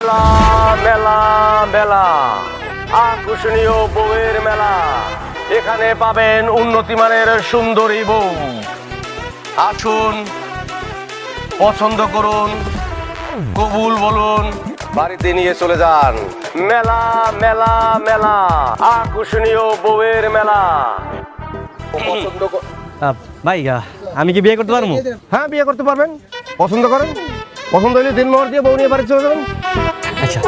মেলা মেলা আকর্ষণীয় বউয়ের মেলা। এখানে পাবেন উন্নতি মানের সুন্দরী বউ। আসুন, পছন্দ করুন, কবুল বলুন, বাড়িতে নিয়ে চলে যান। মেলা মেলা মেলা আকর্ষণীয় বউয়ের মেলা। পছন্দ ভাই আমি কি বিয়ে করতে পারবো? হ্যাঁ, বিয়ে করতে পারবেন। পছন্দ করেন, পছন্দ হলে দিনমোহর দিয়ে বউ নিয়ে বাড়ি চলে যাবেন। আচ্ছা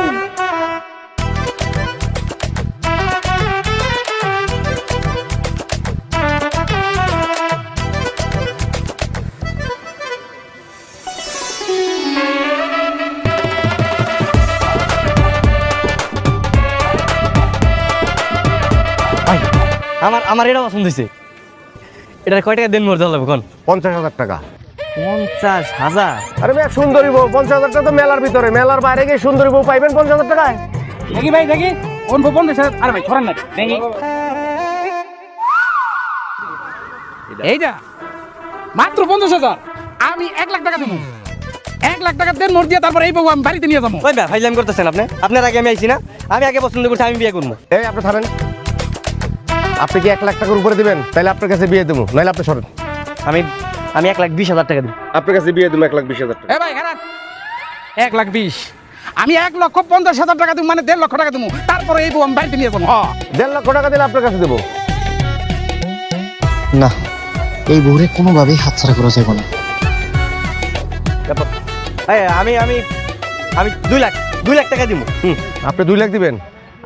ভাই আমার এটা পছন্দ হয়েছে। এটা কয় টাকা দিন মরতে হবে কোন? 50,000 টাকা। 50,000? আরে ভাই, সুন্দরী বউ 50,000 টাকা তো মেলার ভিতরে, মেলার বাইরে গিয়ে সুন্দরী বউ পাইবেন 50,000 টাকায়? দেখি ভাই দেখি কোন 50,000। আরে ভাই ছড়ান না দেখি এইটা মাত্র 50,000। আমি 1 লাখ টাকা দেবো। 1 লাখ টাকা দেন মোর দিয়ে, তারপর এই বউ আমি বাড়িতে নিয়ে যাবো। ওই ভাই ফাইজলামি করতেছেন আপনি। আপনার আগে আমি আইছি না? আমি আগে পছন্দ করছি, আমি বিয়ে করবো। এই আপনি থামেন। আপনি কি 1 লাখ টাকার উপরে দিবেন? তাহলে আপনার কাছে বিয়ে দেবো, নাহলে আপনি সরেন। আমি 1,20,000 টাকা দিই। আপনার কাছে বিয়ে দেবো 1,20,000 টাকা। এ ভাই খারাপ 1,20,000। আমি 1,50,000 টাকা দেবো, মানে 1.5 লক্ষ টাকা দেবো, তারপরে এই বউ আমি বাড়িতে নিয়ে যাবো। 1.5 লক্ষ টাকা দিলে আপনার কাছে দেবো। না, এই বউরে কোনোভাবেই হাতছাড়া করা যাবে না। আমি আমি আমি 2 লাখ টাকা দিব। আপনি 2 লাখ দিবেন?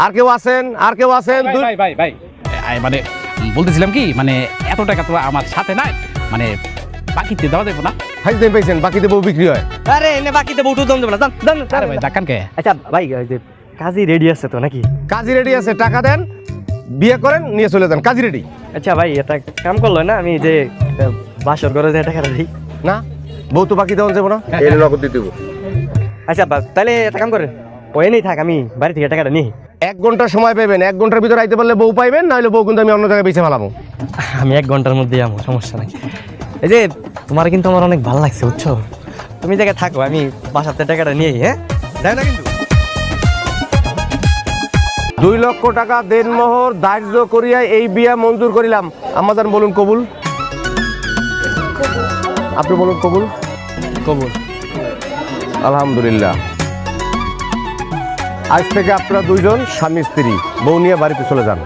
আর কেউ আছেন? আর কেউ আছেন? ভাই ভাই ভাই মানে বলতেছিলাম কি, মানে এত টাকা তো আমার সাথে নাই, মানে বাকিতে দেওয়া যাবে না? হাইজ দেন পাইছেন, বাকিতে বউ বিক্রি হয়। আরে এনে বাকিতে বউটু দম দেব না। জান আরে ভাই ডাকান কে? আচ্ছা ভাই, ওই যে কাজী রেডি আছে তো নাকি? কাজী রেডি আছে, টাকা দেন, বিয়ে করেন, নিয়ে চলে যান। কাজী রেডি আচ্ছা ভাই, এটা কাম করলো না? আমি যে বাসর করে যে টাকাটা দিই না, বউ তো বাকি দেওয়া যাবো না, এর নগদ দিতে দেবো। আচ্ছা তাহলে এটা কাম করেন, ওই নেই থাক, আমি বাড়ি থেকে টাকাটা নিই। 1 ঘন্টা সময় পাবেন, 1 ঘন্টার ভিতরে আইতে পারলে বউ পাইবেন, নাহলে বউ কিন্তু আমি অন্য জায়গায় বেঁচে ফেলাবো। আমি 1 ঘন্টার মধ্যে যাবো, সমস্যা নাই। এই যে তোমার কিন্তু আমার অনেক ভালো লাগছে, বুঝছো? তুমি জায়গায় থাকো, আমি বাসাতে টাকাটা নিয়ে। হ্যাঁ, যাই না কিন্তু। 2 লক্ষ টাকা দেনমোহর ধার্য করিয়া এই বিয়া মঞ্জুর করিলাম। আমাদের বলুন কবুল। আপনি বলুন কবুল। কবুল। আলহামদুলিল্লাহ। আজ থেকে আপনারা 2 জন স্বামী স্ত্রী, বউ নিয়ে বাড়িতে চলে যান।